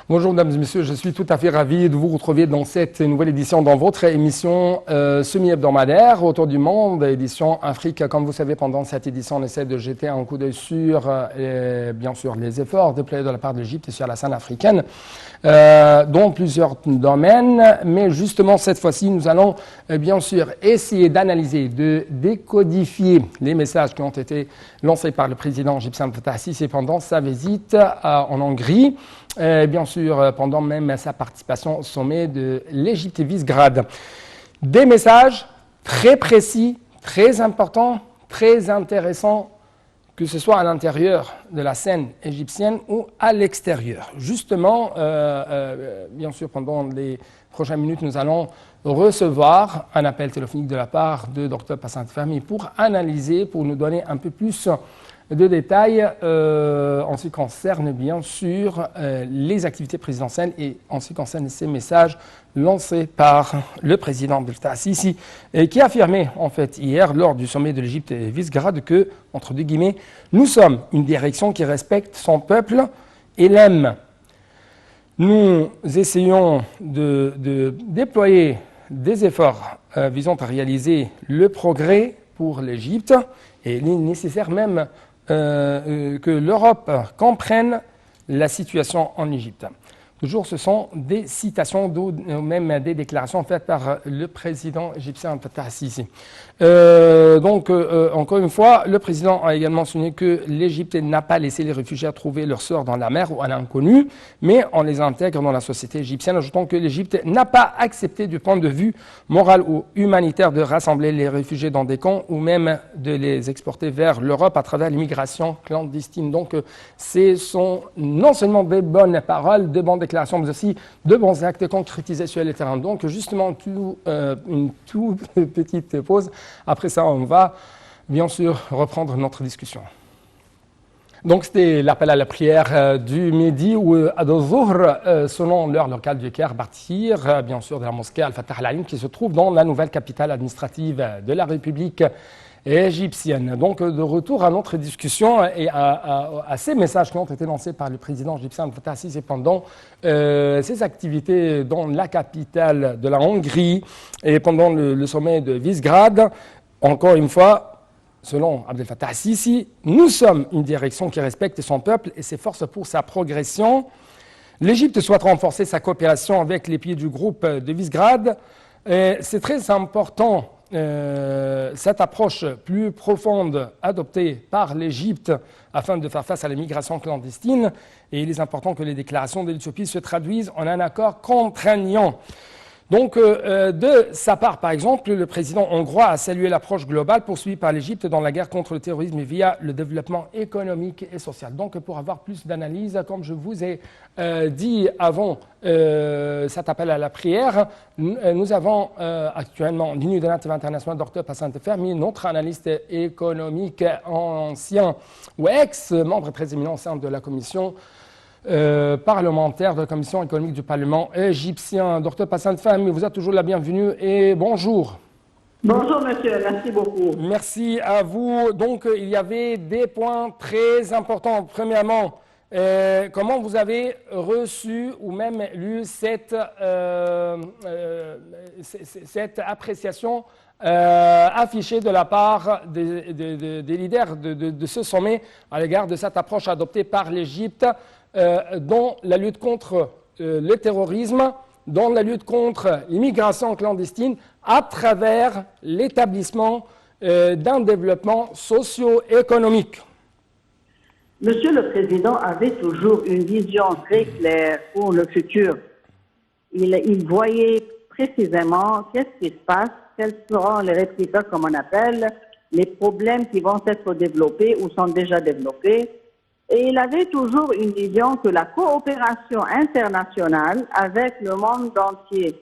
Bonjour mesdames et messieurs, je suis tout à fait ravi de vous retrouver dans cette nouvelle édition, dans votre émission semi-hebdomadaire Autour du monde, édition Afrique. Comme vous savez, pendant cette édition, on essaie de jeter un coup d'œil sur, bien sûr, les efforts déployés de la part de l'Égypte sur la scène africaine, dans plusieurs domaines. Mais justement, cette fois-ci, nous allons bien sûr essayer d'analyser, de décodifier les messages qui ont été lancés par le président égyptien Fattah al-Sisi pendant sa visite en Hongrie. Bien sûr, pendant même sa participation au sommet de l'Égypte et Visegrad. Des messages très précis, très importants, très intéressants, que ce soit à l'intérieur de la scène égyptienne ou à l'extérieur. Justement, bien sûr, pendant les prochaines minutes, nous allons recevoir un appel téléphonique de la part de Dr Passan Fermi pour analyser, pour nous donner un peu plus de détails en ce qui concerne bien sûr les activités présidentielles et en ce qui concerne ces messages lancés par le président Abdel Fattah al-Sisi qui a affirmé en fait hier lors du sommet de l'Égypte et Visegrad que, entre deux guillemets, nous sommes une direction qui respecte son peuple et l'aime. Nous essayons de déployer des efforts visant à réaliser le progrès pour l'Égypte et il est nécessaire même que l'Europe comprenne la situation en Égypte. Toujours, ce sont des citations ou même des déclarations faites par le président égyptien Fattah al-Sisi. Encore une fois, le président a également souligné que l'Égypte n'a pas laissé les réfugiés trouver leur sort dans la mer ou à l'inconnu, mais on les intègre dans la société égyptienne, ajoutant que l'Égypte n'a pas accepté du point de vue moral ou humanitaire de rassembler les réfugiés dans des camps ou même de les exporter vers l'Europe à travers l'immigration clandestine. Donc, ce sont non seulement des bonnes paroles, de bonnes déclarations, mais aussi de bons actes concrétisés sur le terrain. Donc, justement, une toute petite pause. Après ça, on va bien sûr reprendre notre discussion. Donc, c'était l'appel à la prière du midi ou à Zuhr, selon l'heure locale du Caire, à partir, bien sûr, de la mosquée Al-Fatah Al-Alim, qui se trouve dans la nouvelle capitale administrative de la République égyptienne. Donc, de retour à notre discussion et à ces messages qui ont été lancés par le président égyptien Fattah al-Sisi pendant ses activités dans la capitale de la Hongrie et pendant le sommet de Visegrad. Encore une fois, selon Abdel Fattah al-Sisi, nous sommes une direction qui respecte son peuple et s'efforce pour sa progression. L'Égypte souhaite renforcer sa coopération avec les pays du groupe de Visegrad. C'est très important cette approche plus profonde adoptée par l'Égypte afin de faire face à l'immigration clandestine. Et il est important que les déclarations de l'Éthiopie se traduisent en un accord contraignant. Donc, de sa part, par exemple, le président hongrois a salué l'approche globale poursuivie par l'Égypte dans la guerre contre le terrorisme via le développement économique et social. Donc, pour avoir plus d'analyse, comme je vous ai dit avant cet appel à la prière, nous avons actuellement en ligne de l'International international Dr Passan Fermi, notre analyste économique ancien ou ex-membre très éminent au sein de la commission parlementaire de la Commission économique du Parlement égyptien. Dr Passan Fermi, vous êtes toujours la bienvenue et bonjour. Bonjour monsieur, merci beaucoup. Merci à vous. Donc il y avait des points très importants. Premièrement, comment vous avez reçu ou même lu cette appréciation affichée de la part des leaders de ce sommet à l'égard de cette approche adoptée par l'Égypte dans la lutte contre le terrorisme, dans la lutte contre l'immigration clandestine, à travers l'établissement d'un développement socio-économique. Monsieur le Président avait toujours une vision très claire pour le futur. Il voyait précisément qu'est-ce qui se passe, quels seront les répliques, comme on appelle, les problèmes qui vont être développés ou sont déjà développés. Et il avait toujours une vision que la coopération internationale avec le monde entier,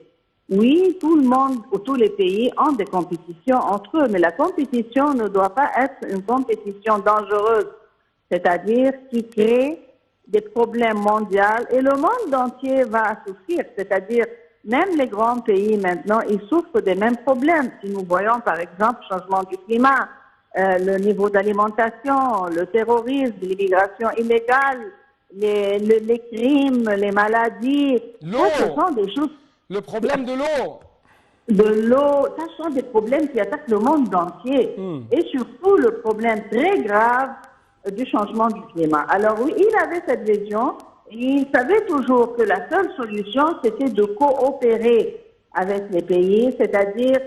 oui, tout le monde ou tous les pays ont des compétitions entre eux, mais la compétition ne doit pas être une compétition dangereuse, c'est-à-dire qui crée des problèmes mondiaux et le monde entier va souffrir, c'est-à-dire même les grands pays maintenant, ils souffrent des mêmes problèmes. Si nous voyons par exemple le changement du climat, le niveau d'alimentation, le terrorisme, l'immigration illégale, les crimes, les maladies. L'eau, Ça, ce sont des choses le problème de l'eau. de l'eau. Ça sont des problèmes qui attaquent le monde entier. Et surtout le problème très grave du changement du climat. Alors oui, il avait cette vision. Il savait toujours que la seule solution, c'était de coopérer avec les pays, c'est-à-dire,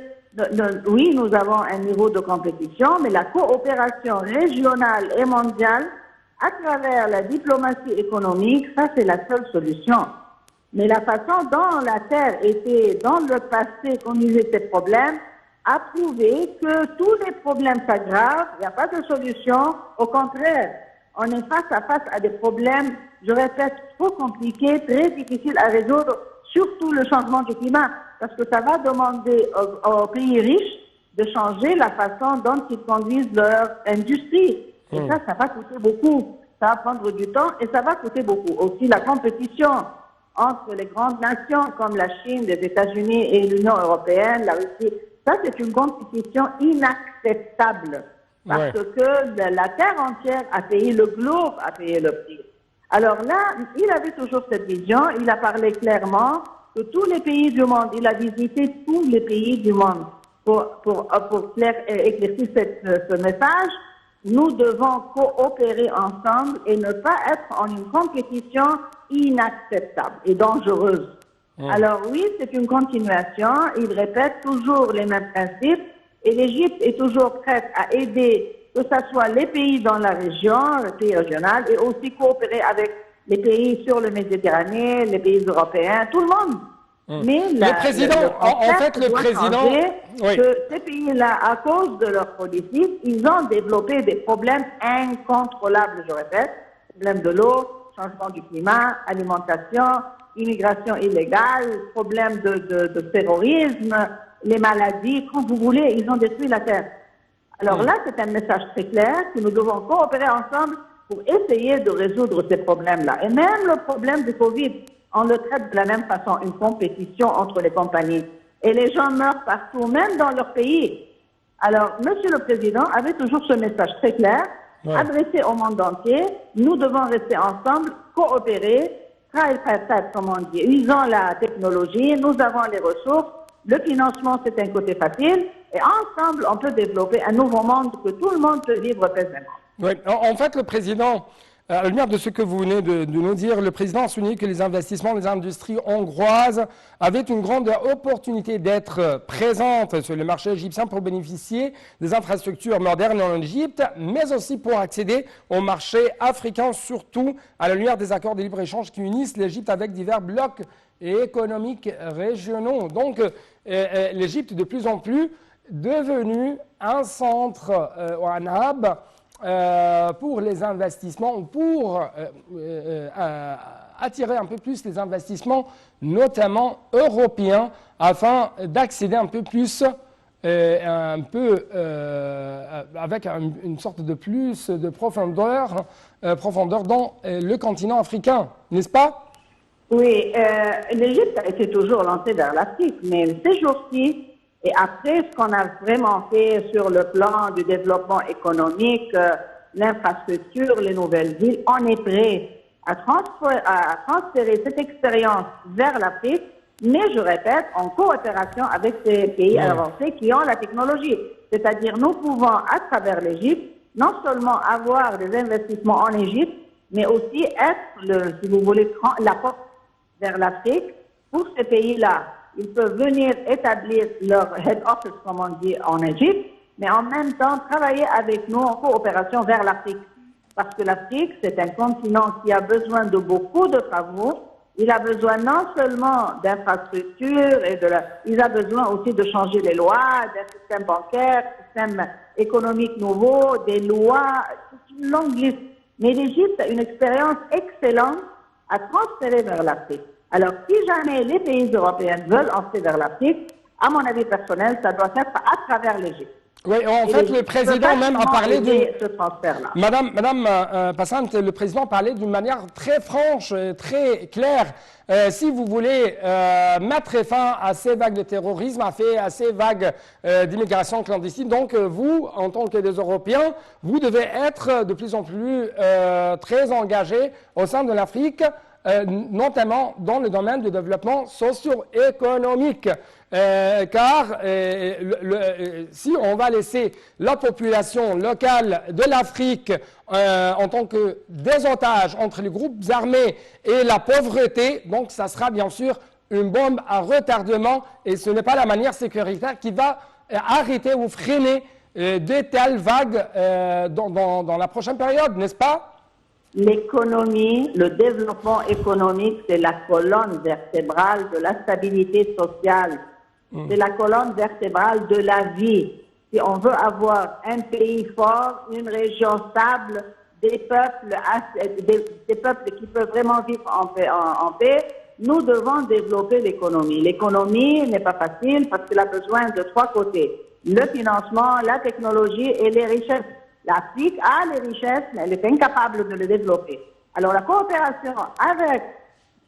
oui, nous avons un niveau de compétition, mais la coopération régionale et mondiale, à travers la diplomatie économique, ça c'est la seule solution. Mais la façon dont la Terre était dans le passé conduisait ces problèmes a prouvé que tous les problèmes s'aggravent, il n'y a pas de solution, au contraire, on est face à des problèmes, je répète, trop compliqués, très difficiles à résoudre, surtout le changement du climat, parce que ça va demander aux pays riches de changer la façon dont ils conduisent leur industrie. Et ça va coûter beaucoup. Ça va prendre du temps et ça va coûter beaucoup. Aussi, la compétition entre les grandes nations comme la Chine, les États-Unis et l'Union européenne, la Russie, ça c'est une compétition inacceptable. Parce que la Terre entière a payé, le globe a payé le prix. Alors là, il avait toujours cette vision, il a parlé clairement que tous les pays du monde, il a visité tous les pays du monde pour éclaircir ce message. Nous devons coopérer ensemble et ne pas être en une compétition inacceptable et dangereuse. Alors oui, c'est une continuation, il répète toujours les mêmes principes et l'Égypte est toujours prête à aider, que ce soit les pays dans la région, les pays régionaux, et aussi coopérer avec les pays sur le Méditerranée, les pays européens, tout le monde. Mais le président, en fait, le président, que ces pays-là, à cause de leur politique, ils ont développé des problèmes incontrôlables, je répète, problème de l'eau, changement du climat, alimentation, immigration illégale, problème de terrorisme, les maladies, quand vous voulez, ils ont détruit la terre. Alors là, c'est un message très clair que nous devons coopérer ensemble pour essayer de résoudre ces problèmes-là. Et même le problème du Covid, on le traite de la même façon, une compétition entre les compagnies. Et les gens meurent partout, même dans leur pays. Alors, Monsieur le Président avait toujours ce message très clair, adressé au monde entier. Nous devons rester ensemble, coopérer, comme on dit. Ils ont la technologie, nous avons les ressources. Le financement, c'est un côté facile. Et ensemble, on peut développer un nouveau monde que tout le monde peut vivre paisément. Oui, en fait, le président, à la lumière de ce que vous venez de nous dire, le président a souligné que les investissements des industries hongroises avaient une grande opportunité d'être présentes sur le marché égyptien pour bénéficier des infrastructures modernes en Égypte, mais aussi pour accéder au marché africain, surtout à la lumière des accords de libre-échange qui unissent l'Égypte avec divers blocs économiques régionaux. Donc, l'Égypte de plus en plus devenue un centre ou un hub pour les investissements, pour attirer un peu plus les investissements, notamment européens, afin d'accéder un peu plus, avec une sorte de plus de profondeur dans le continent africain, n'est-ce pas? Oui, l'Égypte a été toujours lancée vers l'Afrique, mais ces jours-ci, et après ce qu'on a vraiment fait sur le plan du développement économique, l'infrastructure, les nouvelles villes, on est prêt à transférer cette expérience vers l'Afrique, mais je répète, en coopération avec ces pays avancés qui ont la technologie. C'est-à-dire, nous pouvons, à travers l'Égypte, non seulement avoir des investissements en Égypte, mais aussi être, si vous voulez, la porte vers l'Afrique pour ces pays-là. Ils peuvent venir établir leur head office, comme on dit, en Égypte, mais en même temps travailler avec nous en coopération vers l'Afrique. Parce que l'Afrique, c'est un continent qui a besoin de beaucoup de travaux. Il a besoin non seulement d'infrastructures, il a besoin aussi de changer les lois, d'un système bancaire, système économique nouveau, des lois, c'est une longue liste. Mais l'Égypte a une expérience excellente à transférer vers l'Afrique. Alors, si jamais les pays européens veulent entrer vers l'Afrique, à mon avis personnel, ça doit être à travers l'Égypte. Oui, en fait, le président même a parlé ce transfert-là. Madame Passante, le président parlait d'une manière très franche, très claire. Si vous voulez mettre fin à ces vagues de terrorisme, à ces vagues d'immigration clandestine, donc vous, en tant que des Européens, vous devez être de plus en plus très engagés au sein de l'Afrique, notamment dans le domaine du développement socio-économique. Car si on va laisser la population locale de l'Afrique en tant que des otages entre les groupes armés et la pauvreté, donc ça sera bien sûr une bombe à retardement et ce n'est pas la manière sécuritaire qui va arrêter ou freiner de telles vagues dans la prochaine période, n'est-ce pas? L'économie, le développement économique, c'est la colonne vertébrale de la stabilité sociale. C'est la colonne vertébrale de la vie. Si on veut avoir un pays fort, une région stable, des peuples qui peuvent vraiment vivre en paix, nous devons développer l'économie. L'économie n'est pas facile parce qu'elle a besoin de trois côtés. Le financement, la technologie et les richesses. L'Afrique a les richesses, mais elle est incapable de les développer. Alors la coopération avec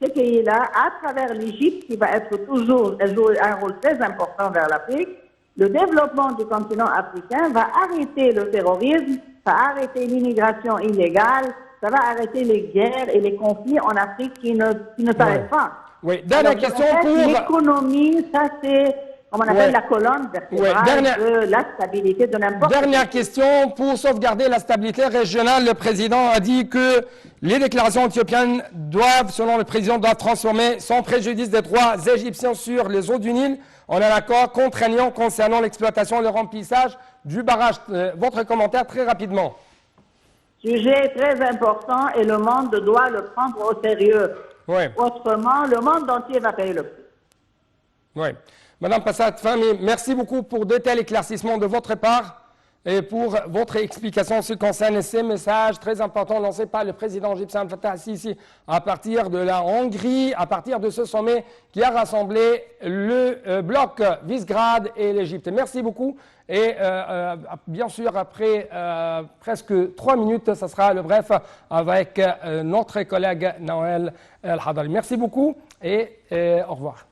ces pays-là, à travers l'Égypte, qui va être toujours jouer un rôle très important vers l'Afrique, le développement du continent africain va arrêter le terrorisme, va arrêter l'immigration illégale, ça va arrêter les guerres et les conflits en Afrique qui ne s'arrêtent pas. Oui, dernière question pour... L'économie, ça c'est... Comme on appelle la colonne vertébrale de la stabilité de n'importe quel. Dernière question, pour sauvegarder la stabilité régionale, le président a dit que les déclarations éthiopiennes doivent, selon le président, transformer sans préjudice des droits égyptiens sur les eaux du Nil en un accord contraignant concernant l'exploitation et le remplissage du barrage. Votre commentaire très rapidement. Sujet très important et le monde doit le prendre au sérieux. Oui. Autrement, le monde entier va payer le prix. Oui. Madame Passat-Fahmy, merci beaucoup pour de tels éclaircissements de votre part et pour votre explication en ce qui concerne ces messages très importants lancés par le président égyptien Abdel Fattah al-Sisi à partir de la Hongrie, à partir de ce sommet qui a rassemblé le bloc Visegrad et l'Égypte. Merci beaucoup et bien sûr après presque 3 minutes, ça sera le bref avec notre collègue Noël El Hadari. Merci beaucoup et au revoir.